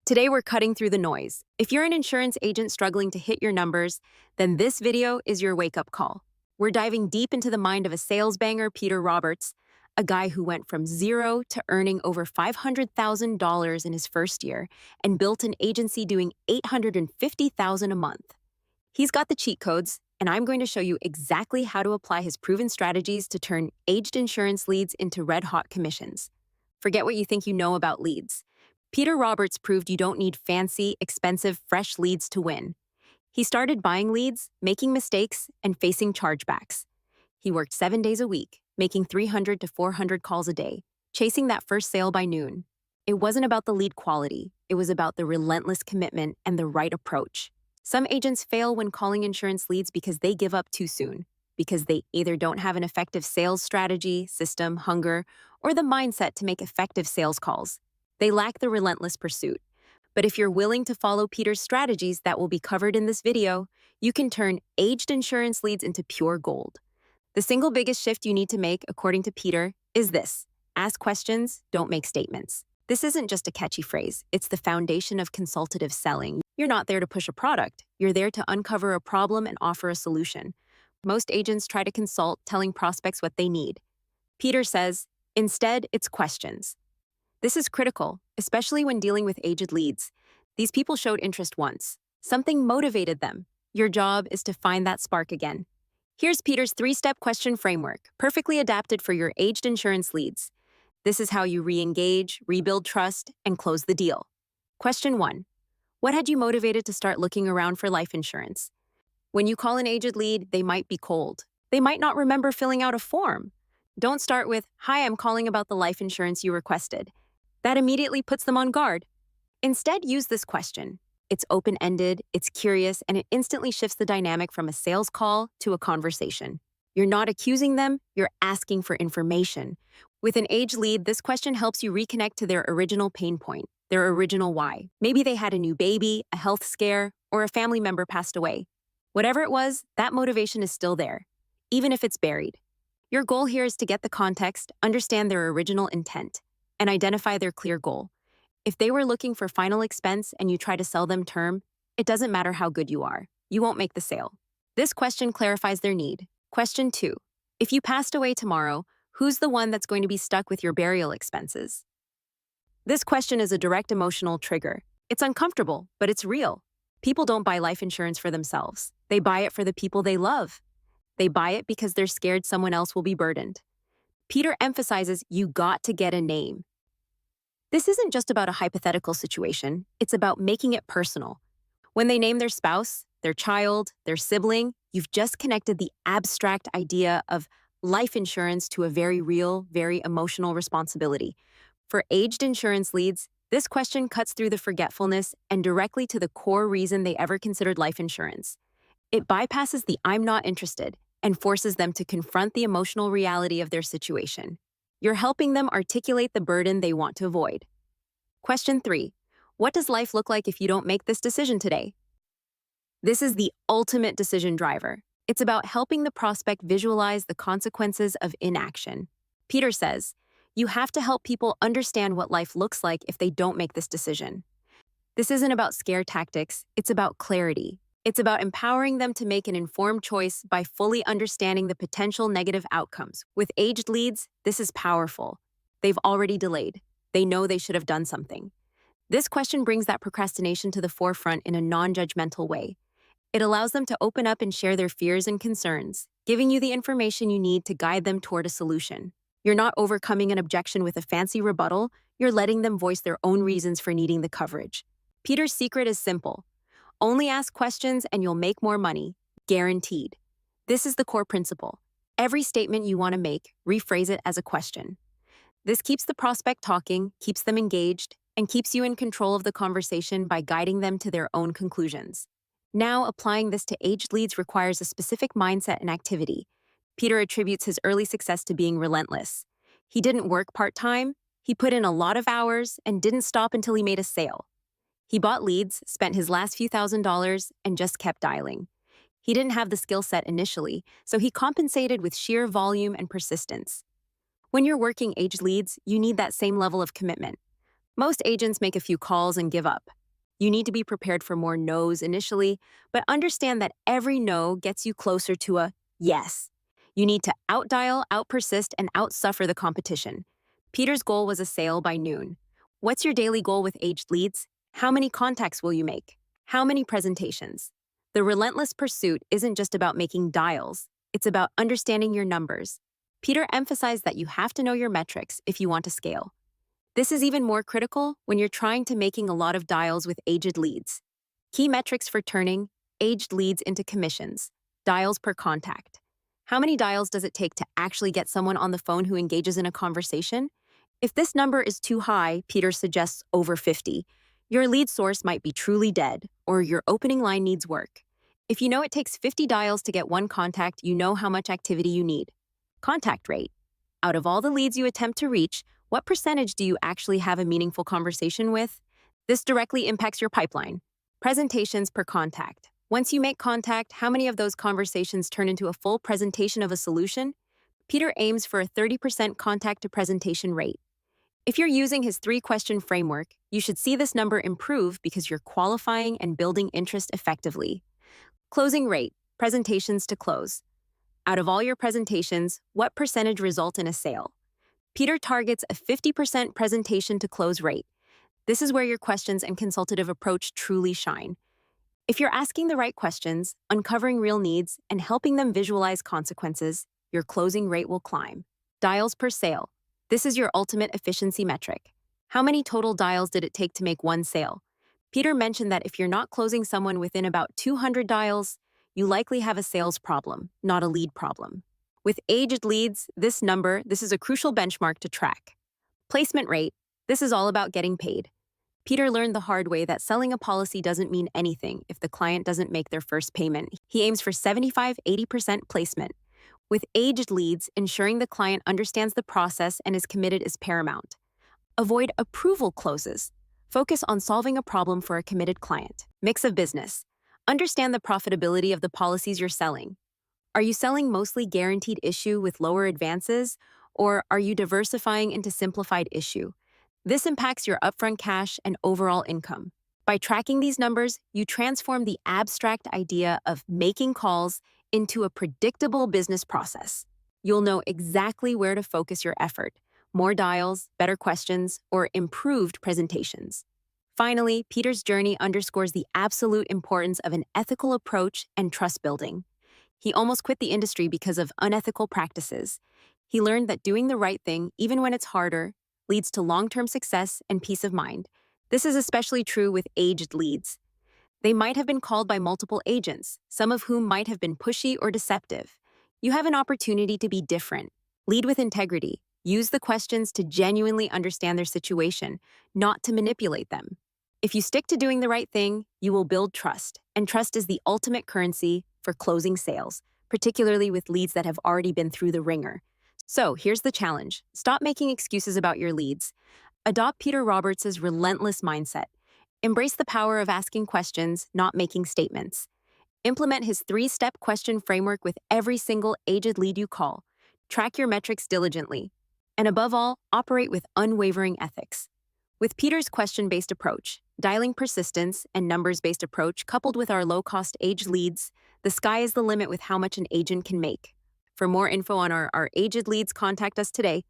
Today, we're cutting through the noise. If you're an insurance agent struggling to hit your numbers, then this video is your wake-up call. We're diving deep into the mind of a sales banger, Peter Roberts, a guy who went from zero to earning over $500,000 in his first year and built an agency doing $850,000 a month. He's got the cheat codes, and I'm going to show you exactly how to apply his proven strategies to turn aged insurance leads into red-hot commissions. Forget what you think you know about leads. Peter Roberts proved you don't need fancy, expensive, fresh leads to win. He started buying leads, making mistakes, and facing chargebacks. He worked 7 days a week, making 300 to 400 calls a day, chasing that first sale by noon. It wasn't about the lead quality. It was about the relentless commitment and the right approach. Some agents fail when calling insurance leads because they give up too soon, because they either don't have an effective sales strategy, system, hunger, or the mindset to make effective sales calls. They lack the relentless pursuit. But if you're willing to follow Peter's strategies that will be covered in this video, you can turn aged insurance leads into pure gold. The single biggest shift you need to make, according to Peter, is this: ask questions, don't make statements. This isn't just a catchy phrase, it's the foundation of consultative selling. You're not there to push a product, you're there to uncover a problem and offer a solution. Most agents try to consult, telling prospects what they need. Peter says, instead, it's questions. This is critical, especially when dealing with aged leads. These people showed interest once. Something motivated them. Your job is to find that spark again. Here's Peter's 3-step question framework, perfectly adapted for your aged insurance leads. This is how you re-engage, rebuild trust, and close the deal. Question 1. What had you motivated to start looking around for life insurance? When you call an aged lead, they might be cold. They might not remember filling out a form. Don't start with, "Hi, I'm calling about the life insurance you requested." That immediately puts them on guard. Instead, use this question. It's open-ended, it's curious, and it instantly shifts the dynamic from a sales call to a conversation. You're not accusing them, you're asking for information. With an aged lead, this question helps you reconnect to their original pain point, their original why. Maybe they had a new baby, a health scare, or a family member passed away. Whatever it was, that motivation is still there, even if it's buried. Your goal here is to get the context, understand their original intent, and identify their clear goal. If they were looking for final expense and you try to sell them term, it doesn't matter how good you are. You won't make the sale. This question clarifies their need. Question 2. If you passed away tomorrow, who's the one that's going to be stuck with your burial expenses? This question is a direct emotional trigger. It's uncomfortable, but it's real. People don't buy life insurance for themselves. They buy it for the people they love. They buy it because they're scared someone else will be burdened. Peter emphasizes you got to get a name. This isn't just about a hypothetical situation, it's about making it personal. When they name their spouse, their child, their sibling, you've just connected the abstract idea of life insurance to a very real, very emotional responsibility. For aged insurance leads, this question cuts through the forgetfulness and directly to the core reason they ever considered life insurance. It bypasses the "I'm not interested" and forces them to confront the emotional reality of their situation. You're helping them articulate the burden they want to avoid. Question 3. What does life look like if you don't make this decision today? This is the ultimate decision driver. It's about helping the prospect visualize the consequences of inaction. Peter says, you have to help people understand what life looks like if they don't make this decision. This isn't about scare tactics, it's about clarity. It's about empowering them to make an informed choice by fully understanding the potential negative outcomes. With aged leads, this is powerful. They've already delayed. They know they should have done something. This question brings that procrastination to the forefront in a non-judgmental way. It allows them to open up and share their fears and concerns, giving you the information you need to guide them toward a solution. You're not overcoming an objection with a fancy rebuttal, you're letting them voice their own reasons for needing the coverage. Peter's secret is simple. Only ask questions and you'll make more money, guaranteed. This is the core principle. Every statement you want to make, rephrase it as a question. This keeps the prospect talking, keeps them engaged, and keeps you in control of the conversation by guiding them to their own conclusions. Now, applying this to aged leads requires a specific mindset and activity. Peter attributes his early success to being relentless. He didn't work part-time, he put in a lot of hours, and didn't stop until he made a sale. He bought leads, spent his last few $1,000s, and just kept dialing. He didn't have the skill set initially, so he compensated with sheer volume and persistence. When you're working aged leads, you need that same level of commitment. Most agents make a few calls and give up. You need to be prepared for more no's initially, but understand that every no gets you closer to a yes. You need to outdial, outpersist, and outsuffer the competition. Peter's goal was a sale by noon. What's your daily goal with aged leads? How many contacts will you make? How many presentations? The relentless pursuit isn't just about making dials, it's about understanding your numbers. Peter emphasized that you have to know your metrics if you want to scale. This is even more critical when you're trying to making a lot of dials with aged leads. Key metrics for turning aged leads into commissions. Dials per contact. How many dials does it take to actually get someone on the phone who engages in a conversation? If this number is too high, Peter suggests over 50. Your lead source might be truly dead, or your opening line needs work. If you know it takes 50 dials to get one contact, you know how much activity you need. Contact rate. Out of all the leads you attempt to reach, what percentage do you actually have a meaningful conversation with? This directly impacts your pipeline. Presentations per contact. Once you make contact, how many of those conversations turn into a full presentation of a solution? Peter aims for a 30% contact to presentation rate. If you're using his 3-question framework, you should see this number improve because you're qualifying and building interest effectively. Closing rate, presentations to close. Out of all your presentations, what percentage result in a sale? Peter targets a 50% presentation to close rate. This is where your questions and consultative approach truly shine. If you're asking the right questions, uncovering real needs, and helping them visualize consequences, your closing rate will climb. Dials per sale. This is your ultimate efficiency metric. How many total dials did it take to make one sale? Peter mentioned that if you're not closing someone within about 200 dials, you likely have a sales problem, not a lead problem. With aged leads, this is a crucial benchmark to track. Placement rate. This is all about getting paid. Peter learned the hard way that selling a policy doesn't mean anything if the client doesn't make their first payment. He aims for 75-80% placement. With aged leads, ensuring the client understands the process and is committed is paramount. Avoid approval closes. Focus on solving a problem for a committed client. Mix of business. Understand the profitability of the policies you're selling. Are you selling mostly guaranteed issue with lower advances, or are you diversifying into simplified issue? This impacts your upfront cash and overall income. By tracking these numbers, you transform the abstract idea of making calls into a predictable business process. You'll know exactly where to focus your effort: more dials, better questions, or improved presentations. Finally, Peter's journey underscores the absolute importance of an ethical approach and trust building. He almost quit the industry because of unethical practices. He learned that doing the right thing, even when it's harder, leads to long-term success and peace of mind. This is especially true with aged leads. They might have been called by multiple agents, some of whom might have been pushy or deceptive. You have an opportunity to be different. Lead with integrity. Use the questions to genuinely understand their situation, not to manipulate them. If you stick to doing the right thing, you will build trust, and trust is the ultimate currency for closing sales, particularly with leads that have already been through the ringer. So here's the challenge. Stop making excuses about your leads. Adopt Peter Roberts' relentless mindset. Embrace the power of asking questions, not making statements. Implement his 3-step question framework with every single aged lead you call. Track your metrics diligently. And above all, operate with unwavering ethics. With Peter's question-based approach, dialing persistence, and numbers-based approach coupled with our low-cost aged leads, the sky is the limit with how much an agent can make. For more info on our aged leads, contact us today.